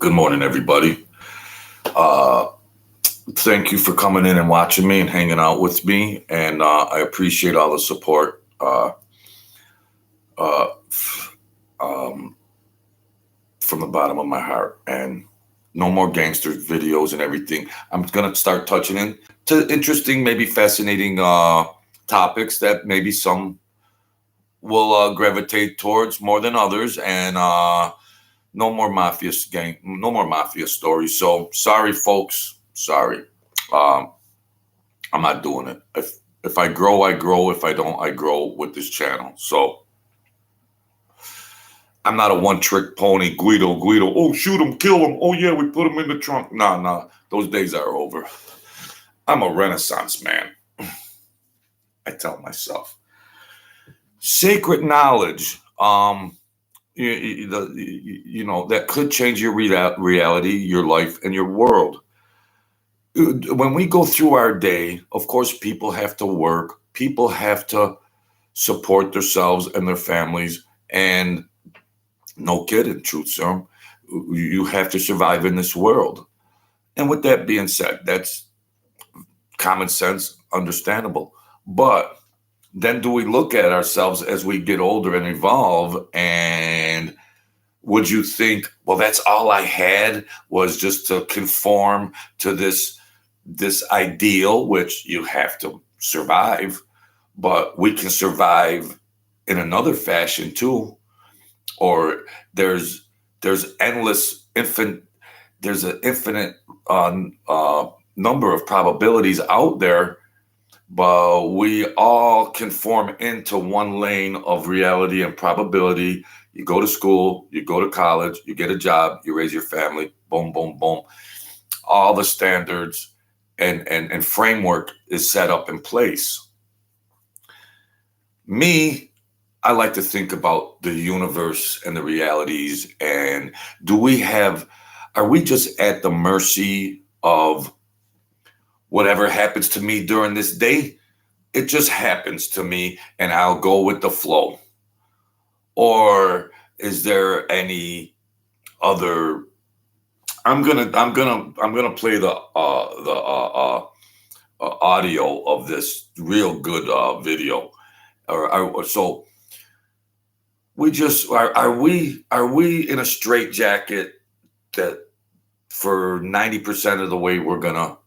Good morning, everybody. Uh, Thank you for coming in and watching me and hanging out with me. And I appreciate all the support uh, um, from the bottom of my heart. And no more gangster videos and everything. I'm going to start touching into interesting, maybe fascinating topics that maybe some will gravitate towards more than others. And no more mafia stories. So sorry, folks. Sorry. Um, I'm not doing it. If I grow, I grow. If I don't, I grow with this channel. So I'm not a one trick pony. Guido. Oh, shoot him, kill him. Oh yeah, we put him in the trunk. Nah. Those days are over. I'm a Renaissance man. I tell myself. Sacred knowledge. That could change your reality, your life, and your world. When we go through our day, of course, people have to work. People have to support themselves and their families. And no kidding, truth serum, you have to survive in this world. And with that being said, that's common sense, understandable. But then do we look at ourselves as we get older and evolve, and would you think, well, that's all I had was just to conform to this ideal, which you have to survive, but we can survive in another fashion too. Or there's there's an infinite number of probabilities out there, but we all conform into one lane of reality and probability. You go to school, you go to college, you get a job, you raise your family, boom, boom, boom. All the standards and framework is set up in place. Me, I like to think about the universe and the realities. And are we just at the mercy of whatever happens to me during this day? It just happens to me and I'll go with the flow. Or is there any other? I'm gonna play the audio of this real good video. So are we in a straitjacket that for 90% of the way we're gonna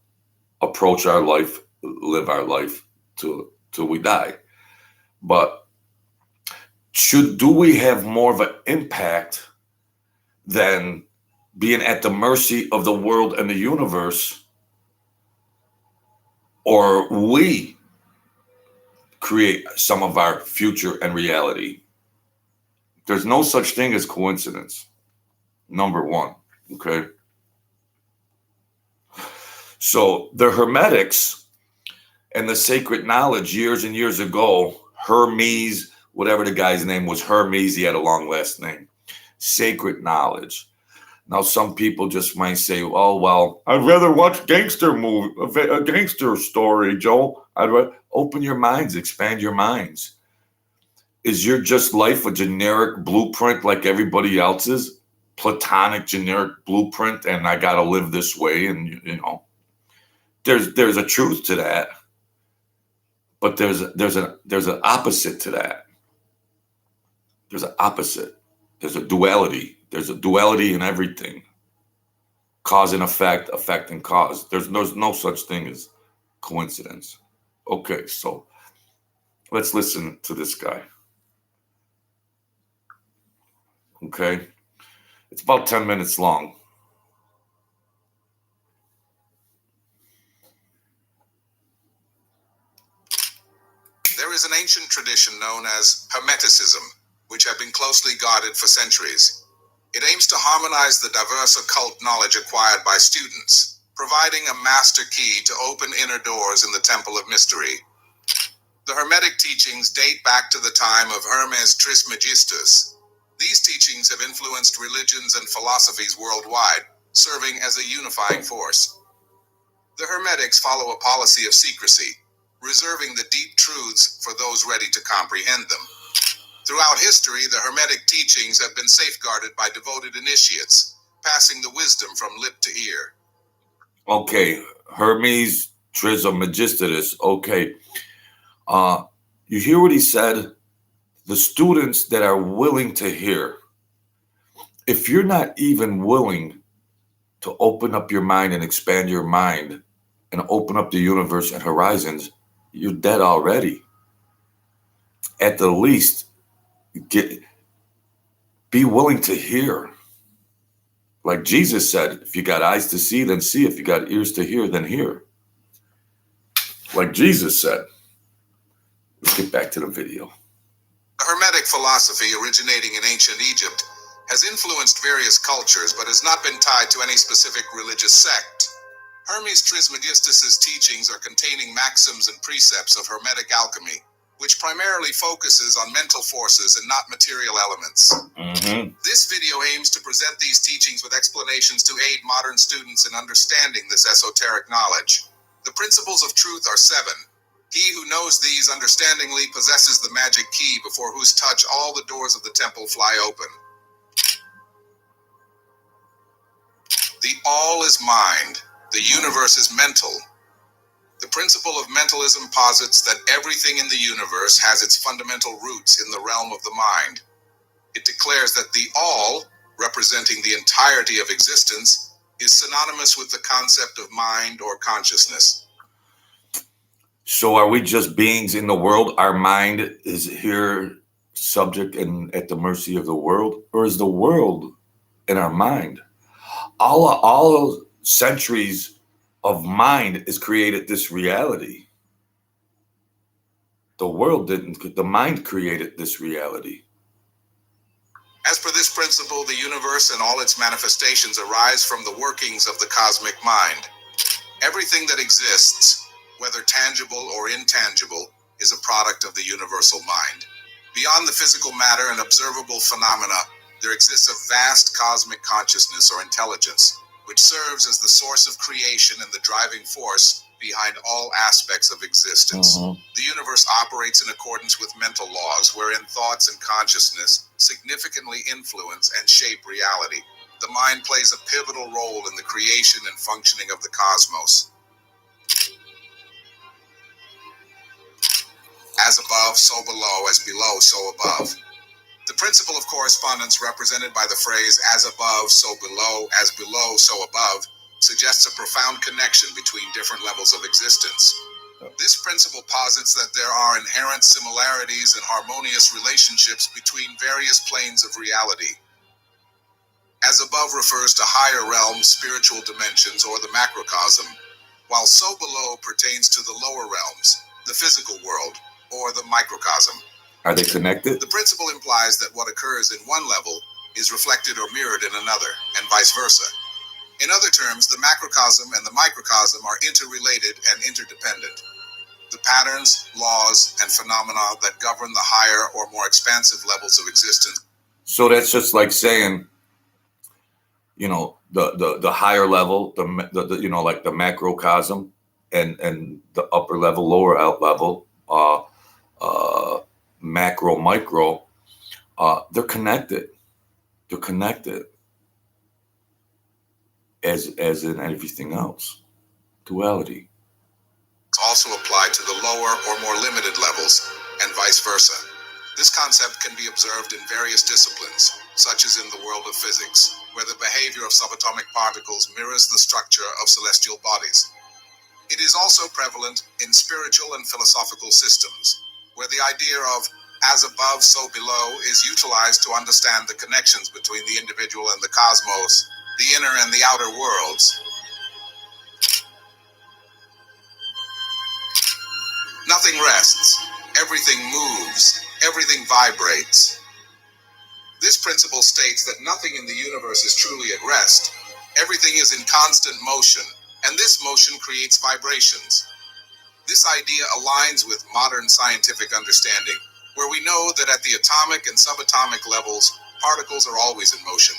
approach our life, live our life till we die? But do we have more of an impact than being at the mercy of the world and the universe, or we create some of our future and reality? There's no such thing as coincidence. Number one, okay? So the Hermetics and the sacred knowledge years and years ago, Hermes, whatever the guy's name was, Hermes, he had a long last name. Sacred knowledge. Now, some people just might say, "Oh, well, I'd rather watch a gangster story, Joe." I'd rather open your minds, expand your minds. Is your just life a generic blueprint like everybody else's? Platonic generic blueprint, and I gotta live this way, and there's a truth to that, but there's an opposite to that. There's an opposite. There's a duality. There's a duality in everything. Cause and effect, effect and cause. There's no such thing as coincidence. Okay, so let's listen to this guy. Okay, it's about 10 minutes long. There is an ancient tradition known as Hermeticism, which had been closely guarded for centuries. It aims to harmonize the diverse occult knowledge acquired by students, providing a master key to open inner doors in the Temple of Mystery. The Hermetic teachings date back to the time of Hermes Trismegistus. These teachings have influenced religions and philosophies worldwide, serving as a unifying force. The Hermetics follow a policy of secrecy, reserving the deep truths for those ready to comprehend them. Throughout history, the Hermetic teachings have been safeguarded by devoted initiates, passing the wisdom from lip to ear. Okay, Hermes Trismegistus. Okay, you hear what he said? The students that are willing to hear. If you're not even willing to open up your mind and expand your mind and open up the universe and horizons, you're dead already. At the least, be willing to hear. Like Jesus said, if you got eyes to see, then see. If you got ears to hear, then hear. Like Jesus said. Let's get back to the video. The Hermetic philosophy originating in ancient Egypt has influenced various cultures but has not been tied to any specific religious sect. Hermes Trismegistus's teachings are containing maxims and precepts of Hermetic alchemy, which primarily focuses on mental forces and not material elements. This video aims to present these teachings with explanations to aid modern students in understanding this esoteric knowledge. The principles of truth are 7. He who knows these understandingly possesses the magic key before whose touch all the doors of the temple fly open. The all is mind. The universe is mental. The principle of mentalism posits that everything in the universe has its fundamental roots in the realm of the mind. It declares that the all, representing the entirety of existence, is synonymous with the concept of mind or consciousness. So are we just beings in the world? Our mind is here subject and at the mercy of the world? Or is the world in our mind? All centuries of mind has created this reality. The world didn't. The mind created this reality. As per this principle, the universe and all its manifestations arise from the workings of the cosmic mind. Everything that exists, whether tangible or intangible, is a product of the universal mind. Beyond the physical matter and observable phenomena, there exists a vast cosmic consciousness or intelligence, which serves as the source of creation and the driving force behind all aspects of existence. The universe operates in accordance with mental laws, wherein thoughts and consciousness significantly influence and shape reality. The mind plays a pivotal role in the creation and functioning of the cosmos. As above, so below, as below, so above. The principle of correspondence, represented by the phrase as above, so below, so above, suggests a profound connection between different levels of existence. This principle posits that there are inherent similarities and harmonious relationships between various planes of reality. As above refers to higher realms, spiritual dimensions, or the macrocosm, while so below pertains to the lower realms, the physical world, or the microcosm. Are they connected? The principle implies that what occurs in one level is reflected or mirrored in another, and vice versa. In other terms, the macrocosm and the microcosm are interrelated and interdependent. The patterns, laws, and phenomena that govern the higher or more expansive levels of existence. So that's just like saying, you know, the higher level, the you know, like the macrocosm, and the upper level, lower level, macro, micro, they're connected. They're connected. As in everything else, duality. Also apply to the lower or more limited levels, and vice versa. This concept can be observed in various disciplines, such as in the world of physics, where the behavior of subatomic particles mirrors the structure of celestial bodies. It is also prevalent in spiritual and philosophical systems, where the idea of as above, so below is utilized to understand the connections between the individual and the cosmos, the inner and the outer worlds. Nothing rests, everything moves, everything vibrates. This principle states that nothing in the universe is truly at rest. Everything is in constant motion, and this motion creates vibrations. This idea aligns with modern scientific understanding, where we know that at the atomic and subatomic levels, particles are always in motion.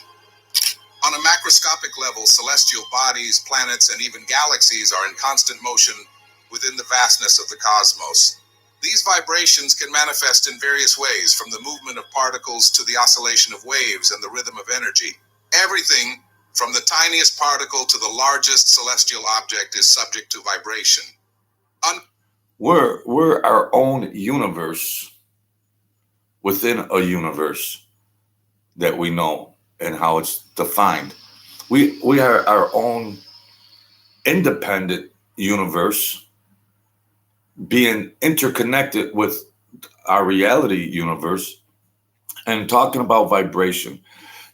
On a macroscopic level, celestial bodies, planets, and even galaxies are in constant motion within the vastness of the cosmos. These vibrations can manifest in various ways, from the movement of particles to the oscillation of waves and the rhythm of energy. Everything, From the tiniest particle to the largest celestial object is subject to vibration. We're our own universe within a universe that we know and how it's defined. We are our own independent universe being interconnected with our reality universe. And talking about vibration,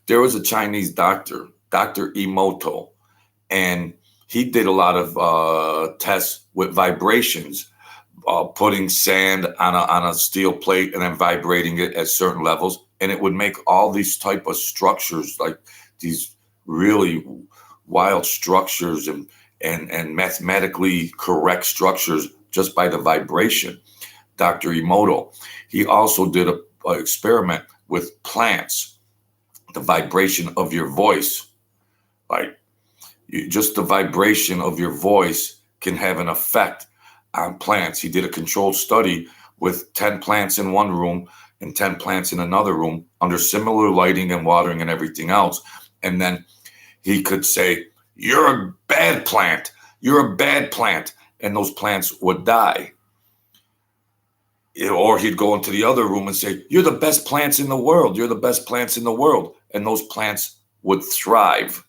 there was a Chinese doctor, Dr. Emoto, and he did a lot of tests with vibrations, putting sand on a steel plate and then vibrating it at certain levels, and it would make all these type of structures, like these really wild structures and mathematically correct structures just by the vibration. Dr. Emoto, he also did a experiment with plants, the vibration of your voice, like just the vibration of your voice can have an effect on plants. He did a controlled study with 10 plants in one room and 10 plants in another room under similar lighting and watering and everything else. And then he could say, "You're a bad plant. You're a bad plant." And those plants would die. Or he'd go into the other room and say, "You're the best plants in the world. You're the best plants in the world." And those plants would thrive.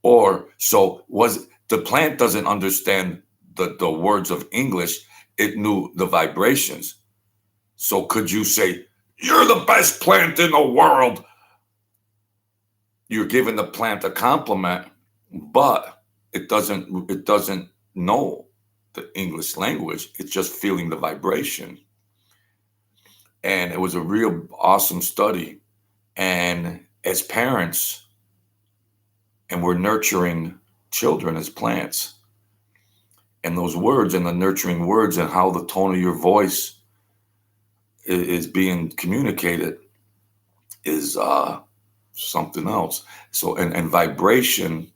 Or so was the plant doesn't understand the words of English. It knew the vibrations. So could you say, "You're the best plant in the world"? You're giving the plant a compliment, but it doesn't know the English language. It's just feeling the vibration. And it was a real awesome study. And as parents, and we're nurturing children as plants, and those words and the nurturing words and how the tone of your voice is being communicated is something else. So, and vibration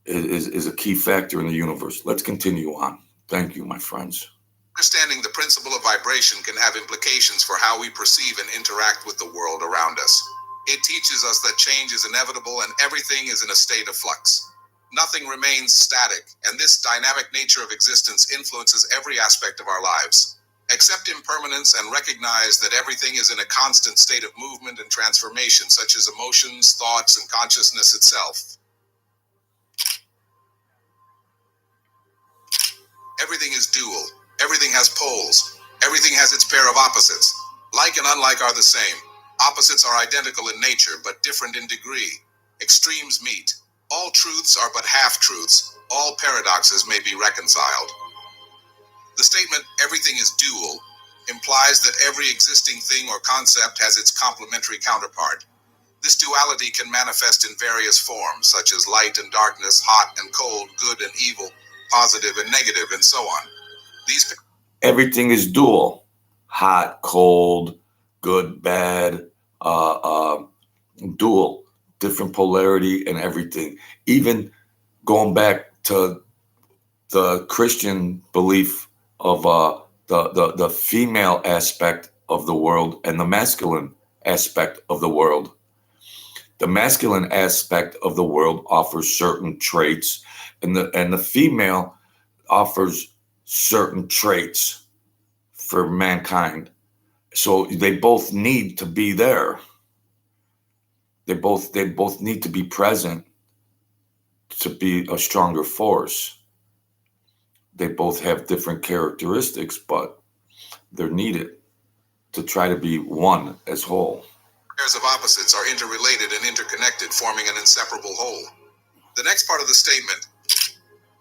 is a key factor in the universe. Let's continue on. Thank you, my friends. Understanding the principle of vibration can have implications for how we perceive and interact with the world around us. It teaches us that change is inevitable and everything is in a state of flux. Nothing remains static, and this dynamic nature of existence influences every aspect of our lives. Accept impermanence and recognize that everything is in a constant state of movement and transformation, such as emotions, thoughts, and consciousness itself. Everything is dual. Everything has poles. Everything has its pair of opposites. Like and unlike are the same. Opposites are identical in nature, but different in degree. Extremes meet. All truths are but half-truths. All paradoxes may be reconciled. The statement, "everything is dual," implies that every existing thing or concept has its complementary counterpart. This duality can manifest in various forms, such as light and darkness, hot and cold, good and evil, positive and negative, and so on. Everything is dual: hot, cold, good, bad, dual, different polarity and everything. Even going back to the Christian belief of the female aspect of the world and the masculine aspect of the world. The masculine aspect of the world offers certain traits, and the female offers certain traits for mankind. So they both need to be there. They both need to be present to be a stronger force. They both have different characteristics, but they're needed to try to be one as whole. Pairs of opposites are interrelated and interconnected, forming an inseparable whole. The next part of the statement,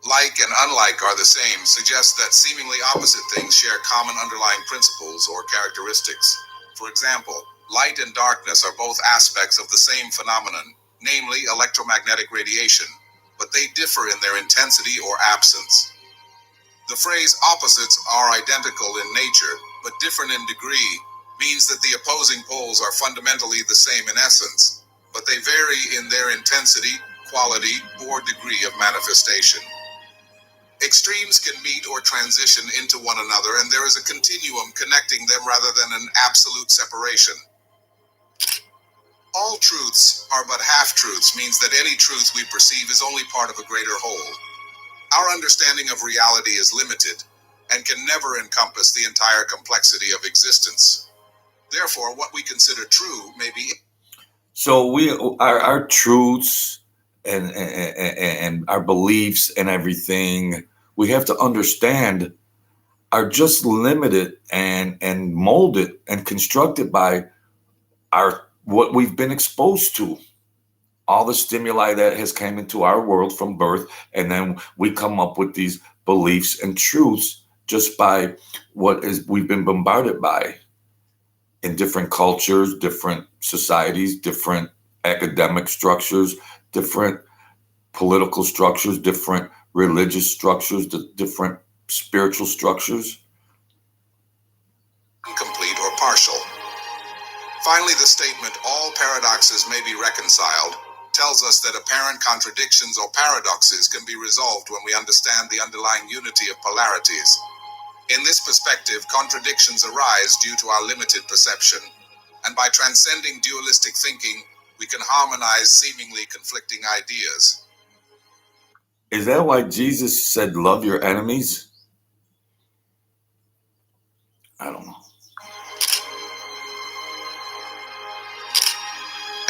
"like and unlike are the same," suggests that seemingly opposite things share common underlying principles or characteristics. For example, light and darkness are both aspects of the same phenomenon, namely electromagnetic radiation, but they differ in their intensity or absence. The phrase "opposites are identical in nature, but different in degree" means that the opposing poles are fundamentally the same in essence, but they vary in their intensity, quality, or degree of manifestation. Extremes can meet or transition into one another, and there is a continuum connecting them rather than an absolute separation. All truths are but half-truths means that any truth we perceive is only part of a greater whole. Our understanding of reality is limited and can never encompass the entire complexity of existence. Therefore, what we consider true may be. So our truths and our beliefs and everything we have to understand are just limited and molded and constructed by our what we've been exposed to, all the stimuli that has came into our world from birth, and then we come up with these beliefs and truths just by what is we've been bombarded by in different cultures, different societies, different academic structures, different political structures, different religious structures, different spiritual structures. Incomplete or partial. Finally, the statement, all paradoxes may be reconciled, tells us that apparent contradictions or paradoxes can be resolved when we understand the underlying unity of polarities. In this perspective, contradictions arise due to our limited perception, and by transcending dualistic thinking, we can harmonize seemingly conflicting ideas. Is that why Jesus said, love your enemies? I don't know.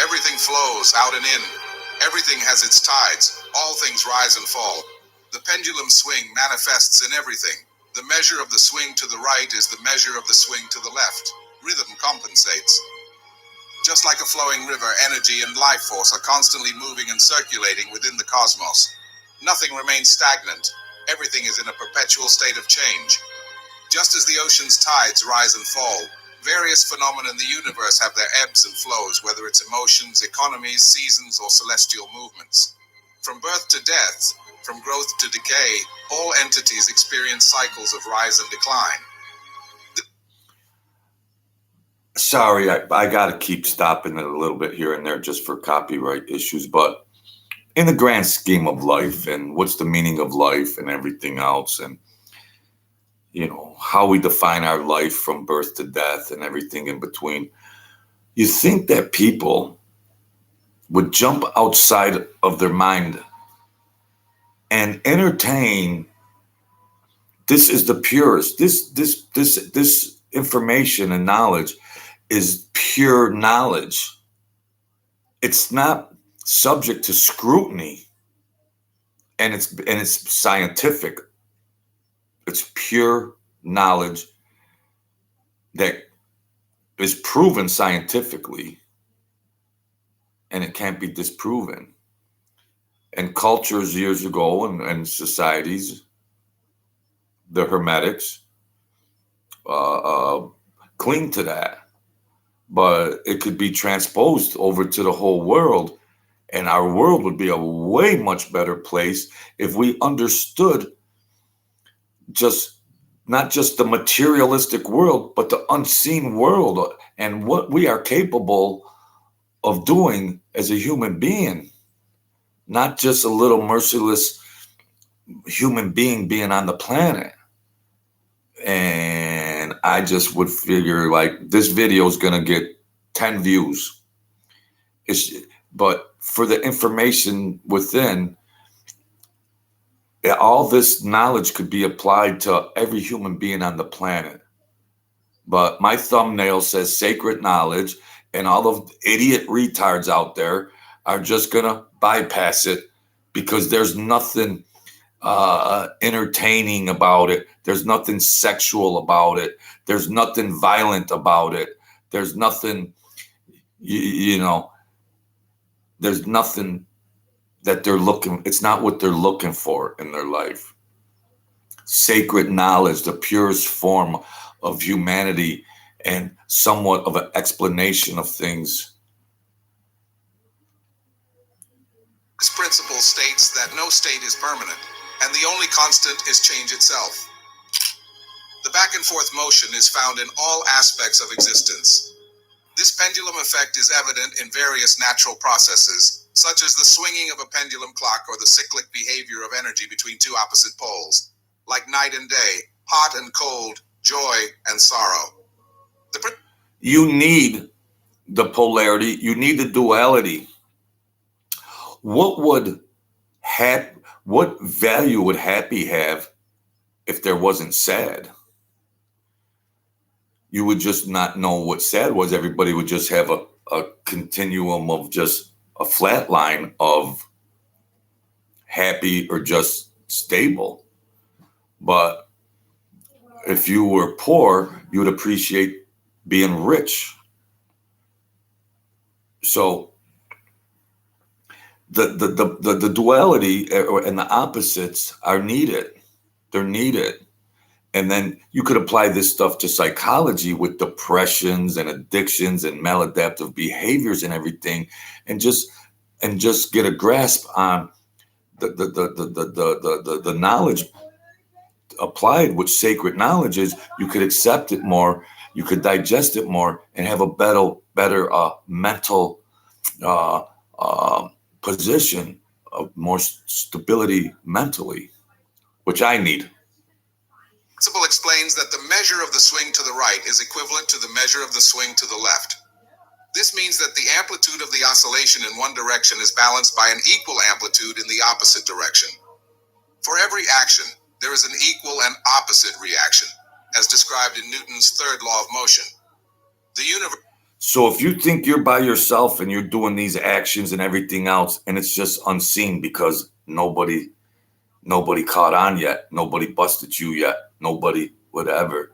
Everything flows out and in. Everything has its tides. All things rise and fall. The pendulum swing manifests in everything. The measure of the swing to the right is the measure of the swing to the left. Rhythm compensates. Just like a flowing river, energy and life force are constantly moving and circulating within the cosmos. Nothing remains stagnant. Everything is in a perpetual state of change. Just as the ocean's tides rise and fall, various phenomena in the universe have their ebbs and flows, whether it's emotions, economies, seasons, or celestial movements. From birth to death, from growth to decay, all entities experience cycles of rise and decline. Sorry, I got to keep stopping it a little bit here and there just for copyright issues. But in the grand scheme of life and what's the meaning of life and everything else, and how we define our life from birth to death and everything in between, you think that people would jump outside of their mind and entertain. This is the purest. This information and knowledge is pure knowledge. It's not subject to scrutiny, and it's scientific. It's pure knowledge that is proven scientifically, and it can't be disproven. And cultures years ago and societies, the Hermetics, cling to that. But it could be transposed over to the whole world, and our world would be a way much better place if we understood not just the materialistic world, but the unseen world and what we are capable of doing as a human being, not just a little merciless human being on the planet. And I just would figure like this video is going to get 10 views. But for the information within, all this knowledge could be applied to every human being on the planet. But my thumbnail says sacred knowledge, and all of the idiot retards out there are just going to bypass it because there's nothing entertaining about it. There's nothing sexual about it. There's nothing violent about it. There's nothing, there's nothing that they're looking. It's not what they're looking for in their life. Sacred knowledge, the purest form of humanity and somewhat of an explanation of things. This principle states that no state is permanent, and the only constant is change itself. The back and forth motion is found in all aspects of existence. This pendulum effect is evident in various natural processes, such as the swinging of a pendulum clock or the cyclic behavior of energy between two opposite poles, like night and day, hot and cold, joy and sorrow. You need the polarity. You need the duality. What would what value would happy have if there wasn't sad? You would just not know what sad was. Everybody would just have a continuum of just a flat line of happy or just stable. But if you were poor, you would appreciate being rich. So the duality and the opposites are needed. They're needed. And then you could apply this stuff to psychology with depressions and addictions and maladaptive behaviors and everything, and just get a grasp on the knowledge applied, which sacred knowledge is. You could accept it more, you could digest it more, and have a better mental position of more stability mentally, which I need. Principle explains that the measure of the swing to the right is equivalent to the measure of the swing to the left. This means that the amplitude of the oscillation in one direction is balanced by an equal amplitude in the opposite direction. For every action, there is an equal and opposite reaction, as described in Newton's third law of motion. The universe. So if you think you're by yourself and you're doing these actions and everything else, and it's just unseen because nobody caught on yet, nobody busted you yet, nobody whatever,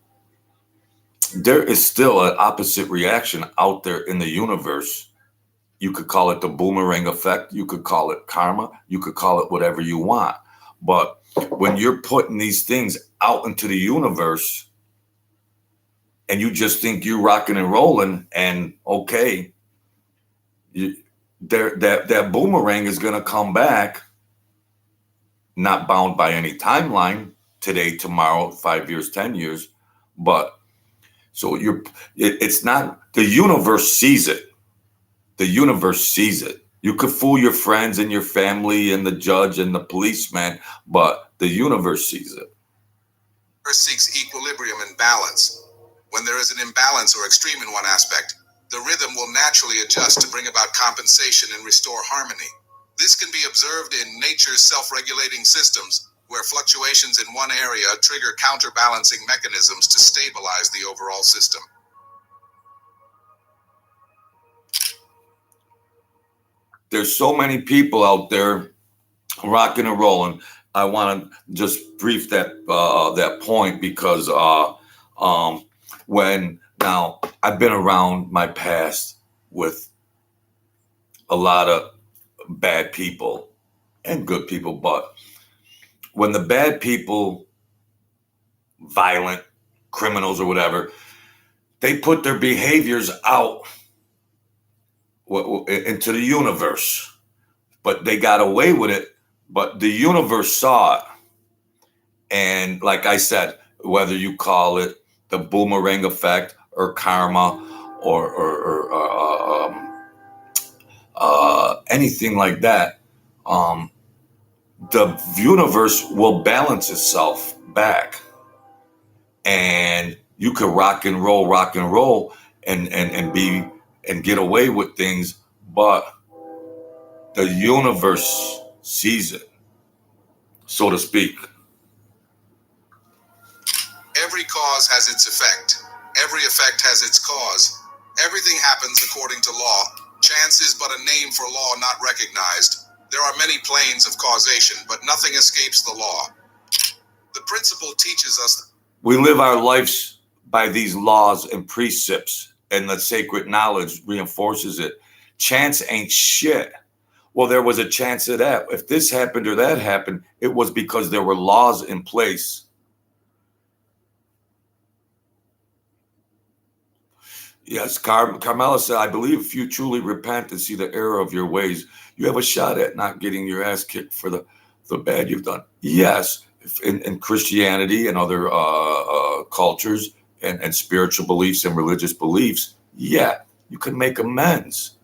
there is still an opposite reaction out there in the universe. You could call it the boomerang effect, you could call it karma, you could call it whatever you want. But when you're putting these things out into the universe and you just think you're rocking and rolling, and okay, that boomerang is going to come back, not bound by any timeline, today, tomorrow, 5 years, 10 years. But so it's not, the universe sees it. The universe sees it. You could fool your friends and your family and the judge and the policeman, but the universe sees it. Seeks equilibrium and balance. When there is an imbalance or extreme in one aspect, the rhythm will naturally adjust to bring about compensation and restore harmony. This can be observed in nature's self-regulating systems, where fluctuations in one area trigger counterbalancing mechanisms to stabilize the overall system. There's so many people out there rocking and rolling. I want to just brief that point because when now I've been around my past with a lot of bad people and good people, but when the bad people, violent criminals or whatever, they put their behaviors out into the universe, but they got away with it, but the universe saw it. And like I said, whether you call it the boomerang effect or karma or anything like that, the universe will balance itself back, and you could rock and roll and get away with things, but the universe sees it, so to speak. Every cause has its effect. Every effect has its cause. Everything happens according to law. Chance is but a name for law not recognized. There are many planes of causation, but nothing escapes the law. The principle teaches us we live our lives by these laws and precepts, and the sacred knowledge reinforces it. Chance ain't shit. Well, there was a chance of that. If this happened or that happened, it was because there were laws in place. Yes, Carmela said, I believe if you truly repent and see the error of your ways, you have a shot at not getting your ass kicked for the bad you've done. Yes, in Christianity and other cultures and spiritual beliefs and religious beliefs, yeah, you can make amends.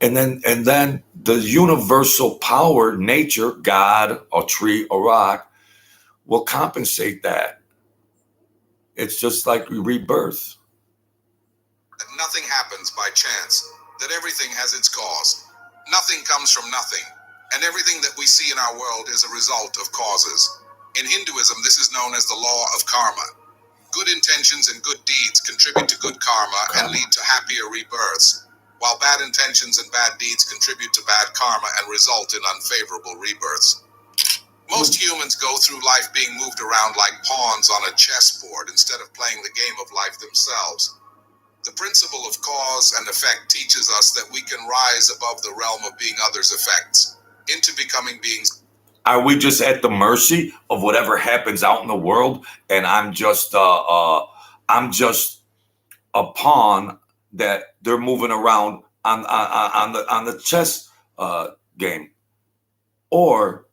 And then the universal power, nature, God, a tree, a rock, will compensate that. It's just like rebirth. nothing happens by chance, that everything has its cause. Nothing comes from nothing, and everything that we see in our world is a result of causes. In Hinduism, this is known as the law of karma. Good intentions and good deeds contribute to good karma and lead to happier rebirths, while bad intentions and bad deeds contribute to bad karma and result in unfavorable rebirths. Most humans go through life being moved around like pawns on a chessboard instead of playing the game of life themselves. The principle of cause and effect teaches us that we can rise above the realm of being others' effects into becoming beings. Are we just at the mercy of whatever happens out in the world, and I'm just a pawn that they're moving around on the chess game, or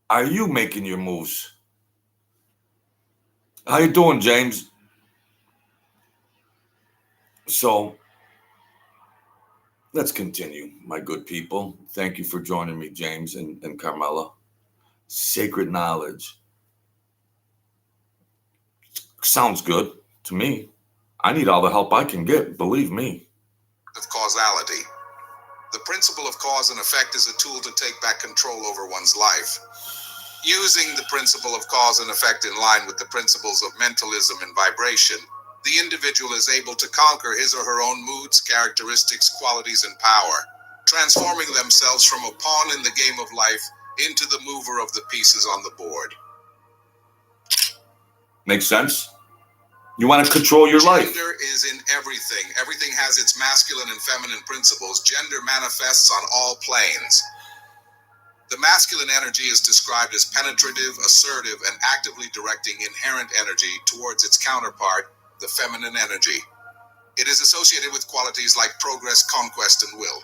are you making your moves? How you doing, James? So let's continue, my good people. Thank you for joining me, James and Carmela. Sacred knowledge. Sounds good to me. I need all the help I can get, believe me. Of causality. The principle of cause and effect is a tool to take back control over one's life. Using the principle of cause and effect in line with the principles of mentalism and vibration, the individual is able to conquer his or her own moods, characteristics, qualities, and power, transforming themselves from a pawn in the game of life into the mover of the pieces on the board. Makes sense? You want to control your life. Gender is in everything. Everything has its masculine and feminine principles. Gender manifests on all planes. The masculine energy is described as penetrative, assertive, and actively directing inherent energy towards its counterpart, the feminine energy. It is associated with qualities like progress, conquest, and will.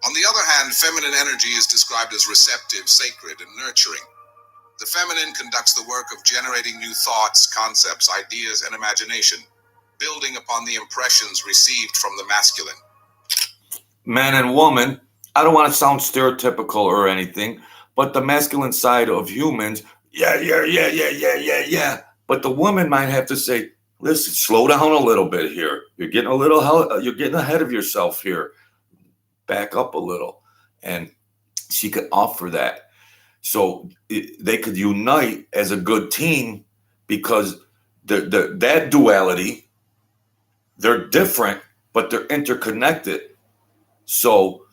On the other hand, feminine energy is described as receptive, sacred, and nurturing. The feminine conducts the work of generating new thoughts, concepts, ideas, and imagination, building upon the impressions received from the masculine. Man and woman, I don't want to sound stereotypical or anything, but the masculine side of humans, yeah. But the woman might have to say, listen, slow down a little bit here. You're getting ahead of yourself here. Back up a little. And she could offer that. So they could unite as a good team because that duality, they're different, but they're interconnected. So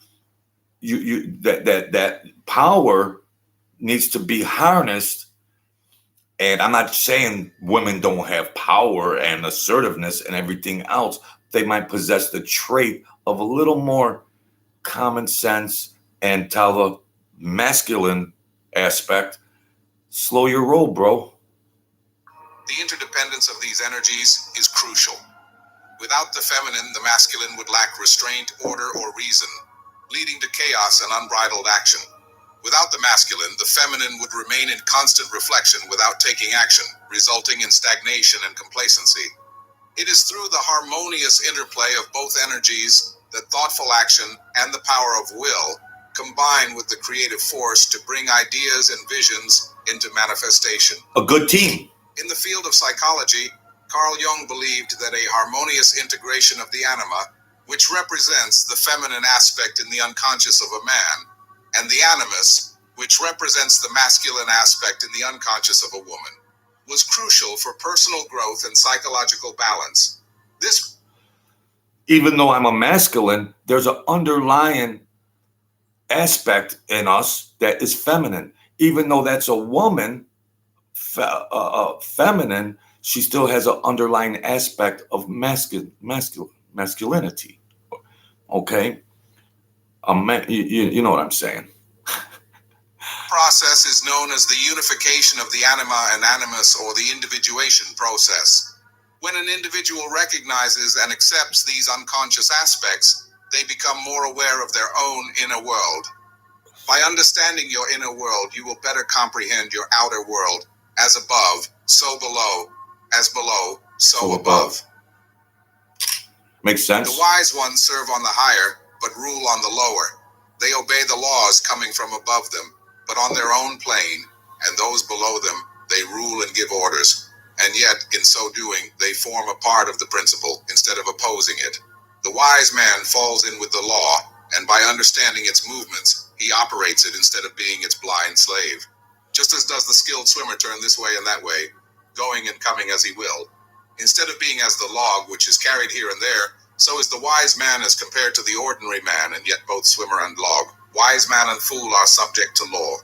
that power needs to be harnessed. And I'm not saying women don't have power and assertiveness and everything else. They might possess the trait of a little more common sense and tell the masculine aspect, slow your roll, bro. The interdependence of these energies is crucial. Without the feminine, the masculine would lack restraint, order, or reason, leading to chaos and unbridled action. Without the masculine, the feminine would remain in constant reflection without taking action, resulting in stagnation and complacency. It is through the harmonious interplay of both energies that thoughtful action and the power of will combine with the creative force to bring ideas and visions into manifestation. A good team. In the field of psychology, Carl Jung believed that a harmonious integration of the anima, which represents the feminine aspect in the unconscious of a man, and the animus, which represents the masculine aspect in the unconscious of a woman, was crucial for personal growth and psychological balance. Even though I'm a masculine, there's an underlying aspect in us that is feminine. Even though that's a woman, feminine, she still has an underlying aspect of masculinity. Okay? You know what I'm saying. Process is known as the unification of the anima and animus, or the individuation process. When an individual recognizes and accepts these unconscious aspects, they become more aware of their own inner world. By understanding your inner world, you will better comprehend your outer world. As above, so below. As below, so above. Makes sense. The wise ones serve on the higher, but rule on the lower. They obey the laws coming from above them, but on their own plane, and those below them, they rule and give orders. And yet, in so doing, they form a part of the principle instead of opposing it. The wise man falls in with the law, and by understanding its movements, he operates it instead of being its blind slave. Just as does the skilled swimmer turn this way and that way, going and coming as he will. Instead of being as the log, which is carried here and there, so is the wise man as compared to the ordinary man, and yet both swimmer and log. Wise man and fool are subject to law.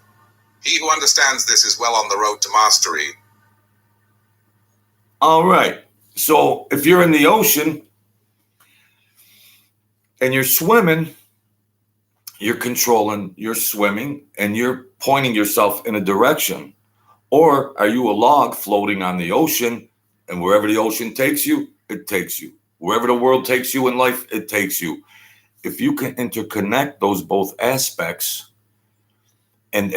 He who understands this is well on the road to mastery. All right. So if you're in the ocean and you're swimming, you're controlling your swimming and you're pointing yourself in a direction. Or are you a log floating on the ocean, and wherever the ocean takes you, it takes you. Wherever the world takes you in life, it takes you. If you can interconnect those both aspects, and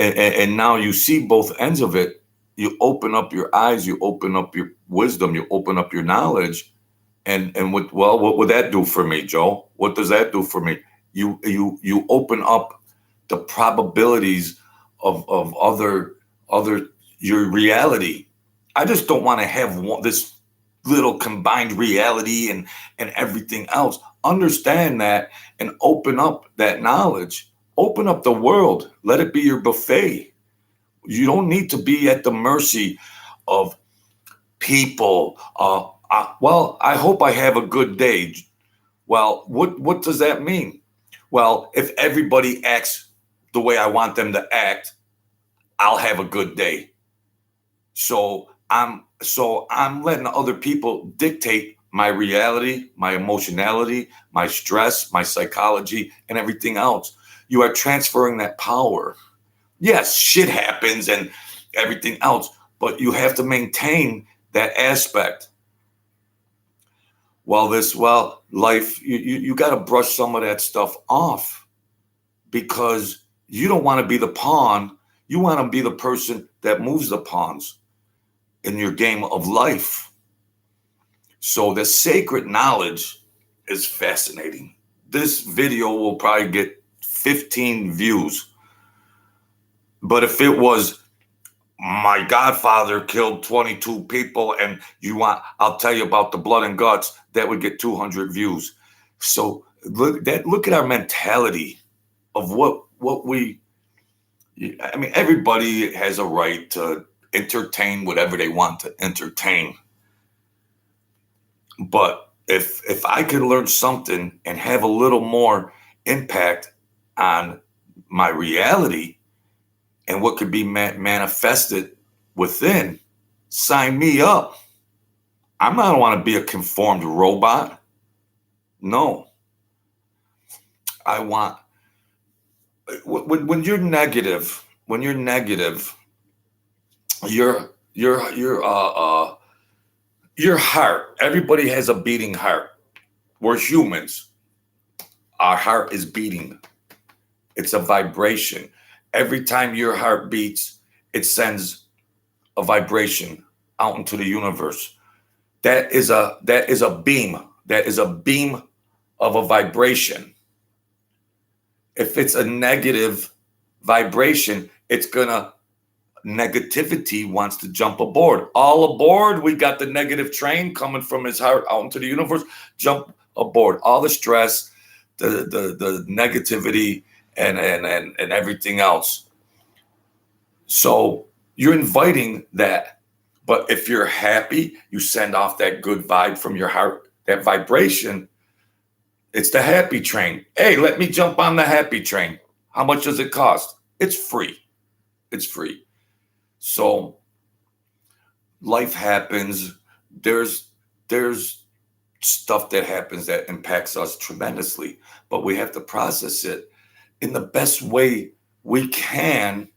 now you see both ends of it, you open up your eyes, you open up your wisdom, you open up your knowledge. And what would that do for me, Joe? What does that do for me? You open up the probabilities of other your reality. I just don't want to have this little combined reality and everything else. Understand that and open up that knowledge. Open up the world. Let it be your buffet. You don't need to be at the mercy of people. I hope I have a good day. Well, what does that mean? Well, if everybody acts the way I want them to act, I'll have a good day. So I'm letting other people dictate my reality, my emotionality, my stress, my psychology, and everything else. You are transferring that power. Yes, shit happens and everything else, but you have to maintain that aspect. Life, you got to brush some of that stuff off, because you don't want to be the pawn. You want to be the person that moves the pawns in your game of life. So the sacred knowledge is fascinating. This video will probably get 15 views. But if it was my godfather killed 22 people and I'll tell you about the blood and guts, that would get 200 views. So look at our mentality of what everybody has a right to entertain whatever they want to entertain. But if I could learn something and have a little more impact on my reality and what could be manifested within, sign me up. I don't want to be a conformed robot. No. I want, when you're negative, your heart, everybody has a beating heart. We're humans. Our heart is beating. It's a vibration. Every time your heart beats, it sends a vibration out into the universe. That is a beam. That is a beam of a vibration. If it's a negative vibration, negativity wants to jump aboard. All aboard. We got the negative train coming from his heart out into the universe. Jump aboard. All the stress, the negativity, and everything else. So you're inviting that. But if you're happy, you send off that good vibe from your heart, that vibration. It's the happy train. Hey, let me jump on the happy train. How much does it cost? It's free. It's free. So life happens. There's stuff that happens that impacts us tremendously, but we have to process it in the best way we can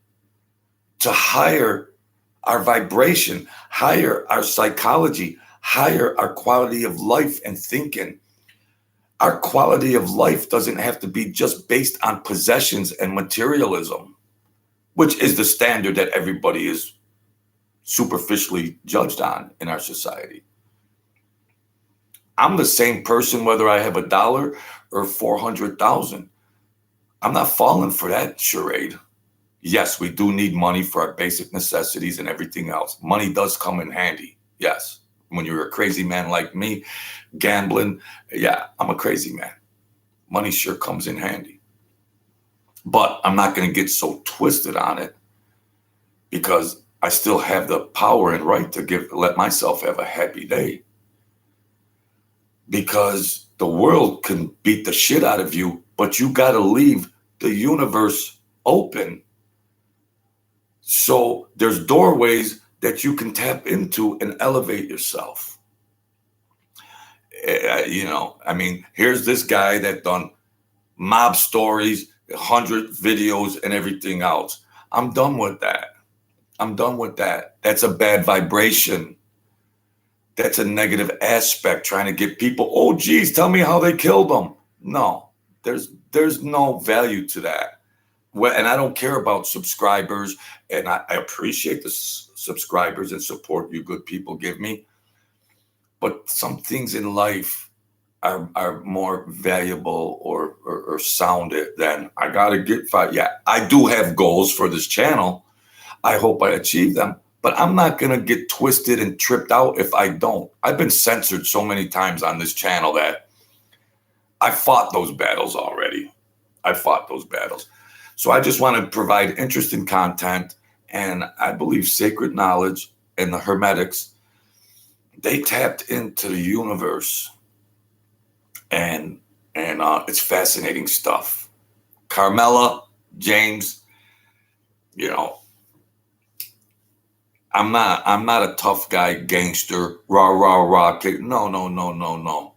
to higher our vibration, higher our psychology, higher our quality of life and thinking. Our quality of life doesn't have to be just based on possessions and materialism, which is the standard that everybody is superficially judged on in our society. I'm the same person whether I have $1 or 400,000. I'm not falling for that charade. Yes, we do need money for our basic necessities and everything else. Money does come in handy. Yes, when you're a crazy man like me, gambling, yeah, I'm a crazy man. Money sure comes in handy. But I'm not going to get so twisted on it because I still have the power and right to let myself have a happy day. Because the world can beat the shit out of you, but you got to leave the universe open. So there's doorways that you can tap into and elevate yourself. I mean, here's this guy that done mob stories, 100 videos and everything else. I'm done with that. That's a bad vibration. That's a negative aspect, trying to get people, oh, geez, tell me how they killed them. No, there's no value to that. And I don't care about subscribers, and I appreciate the subscribers and support you good people give me. But some things in life are more valuable or sounded than I got to get fired. Yeah, I do have goals for this channel. I hope I achieve them. But I'm not going to get twisted and tripped out if I don't. I've been censored so many times on this channel that I fought those battles already. So I just want to provide interesting content. And I believe Sacred Knowledge and the Hermetics, they tapped into the universe. And it's fascinating stuff. Carmela, James, I'm not a tough guy, gangster, rah, rah, rah. No.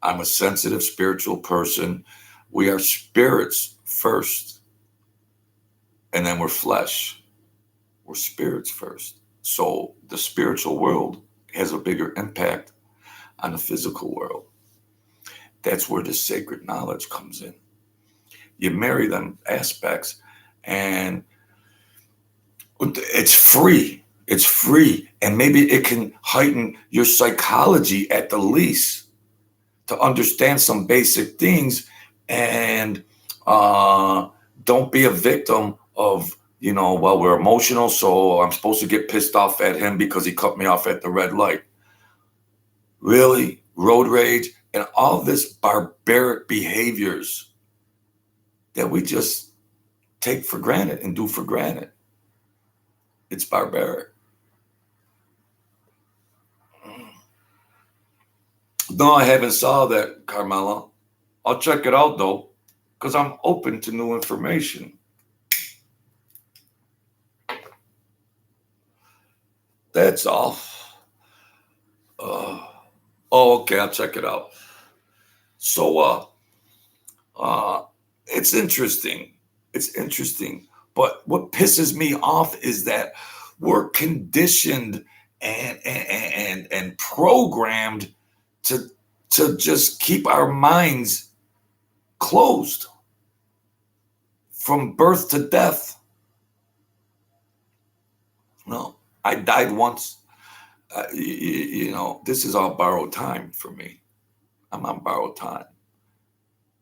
I'm a sensitive spiritual person. We are spirits first, and then we're flesh. We're spirits first. So the spiritual world has a bigger impact on the physical world. That's where the sacred knowledge comes in. You marry them aspects, and it's free. It's free. And maybe it can heighten your psychology at the least to understand some basic things, and don't be a victim of, well, we're emotional, so I'm supposed to get pissed off at him because he cut me off at the red light. Really? Road rage and all this barbaric behaviors that we just take for granted and do for granted. It's barbaric. No, I haven't saw that, Carmela. I'll check it out, though, because I'm open to new information. That's all. Okay, I'll check it out. So, it's interesting. But what pisses me off is that we're conditioned and programmed to just keep our minds closed from birth to death. No, I died once. This is all borrowed time for me. I'm on borrowed time.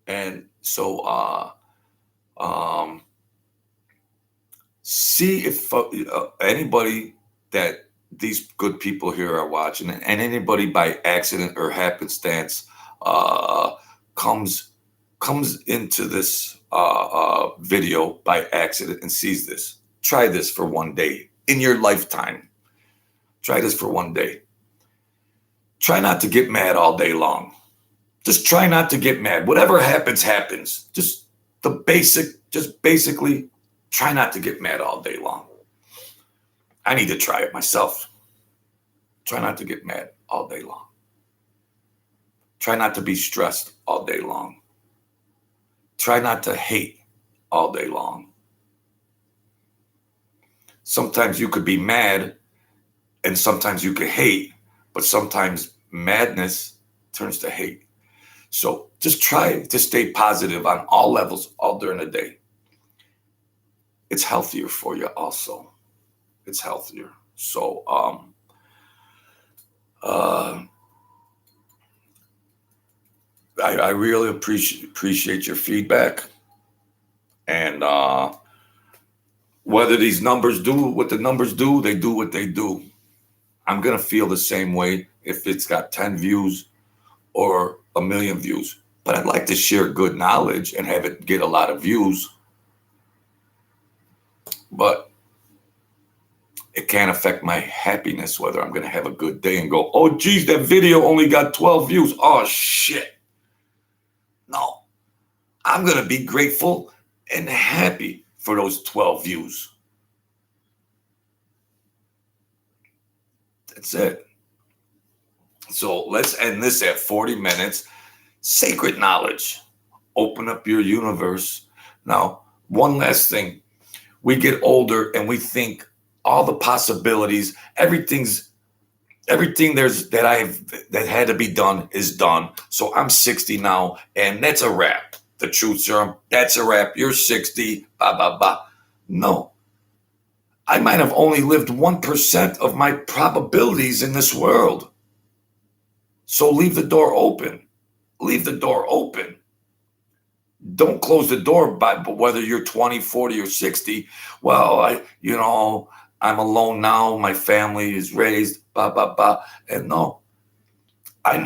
And so see if anybody that these good people here are watching, and anybody by accident or happenstance comes into this video by accident and sees this. Try this for one day in your lifetime. Try this for one day. Try not to get mad all day long. Just try not to get mad. Whatever happens, happens. Just basically try not to get mad all day long. I need to try it myself. Try not to get mad all day long. Try not to be stressed all day long. Try not to hate all day long. Sometimes you could be mad and sometimes you could hate, but sometimes madness turns to hate. So just try to stay positive on all levels, all during the day. It's healthier for you also. It's healthier. So I really appreciate your feedback. And whether these numbers do what the numbers do, they do what they do. I'm going to feel the same way if it's got 10 views or 1,000,000 views. But I'd like to share good knowledge and have it get a lot of views. But it can't affect my happiness whether I'm going to have a good day and go, oh, geez, that video only got 12 views. Oh, shit. No, I'm going to be grateful and happy for those 12 views. That's it. So let's end this at 40 minutes. Sacred knowledge. Open up your universe. Now, one last thing. We get older and we think all the possibilities, everything that had to be done is done. So I'm 60 now, and that's a wrap. The truth serum, that's a wrap. You're 60, blah, blah, blah. No. I might have only lived 1% of my probabilities in this world. So leave the door open. Leave the door open. Don't close the door by whether you're 20, 40, or 60. Well, I'm alone now. My family is raised, blah, blah, blah. And no, I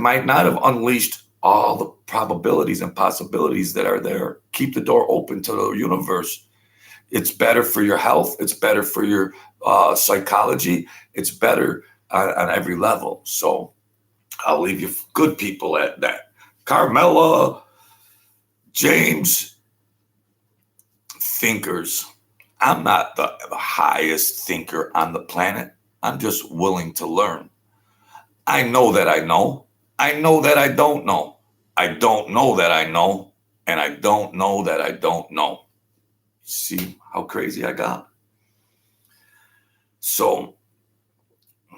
might not have unleashed all the probabilities and possibilities that are there. Keep the door open to the universe. It's better for your health. It's better for your psychology. It's better on every level. So I'll leave you good people at that. Carmela, James, thinkers. I'm not the highest thinker on the planet. I'm just willing to learn. I know that I know. I know that I don't know. I don't know that I know. And I don't know that I don't know. See how crazy I got? So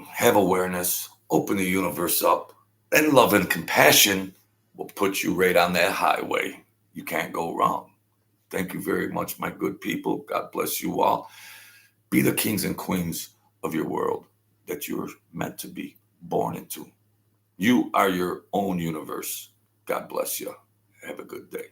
have awareness, open the universe up, and love and compassion will put you right on that highway. You can't go wrong. Thank you very much, my good people. God bless you all. Be the kings and queens of your world that you're meant to be born into. You are your own universe. God bless you. Have a good day.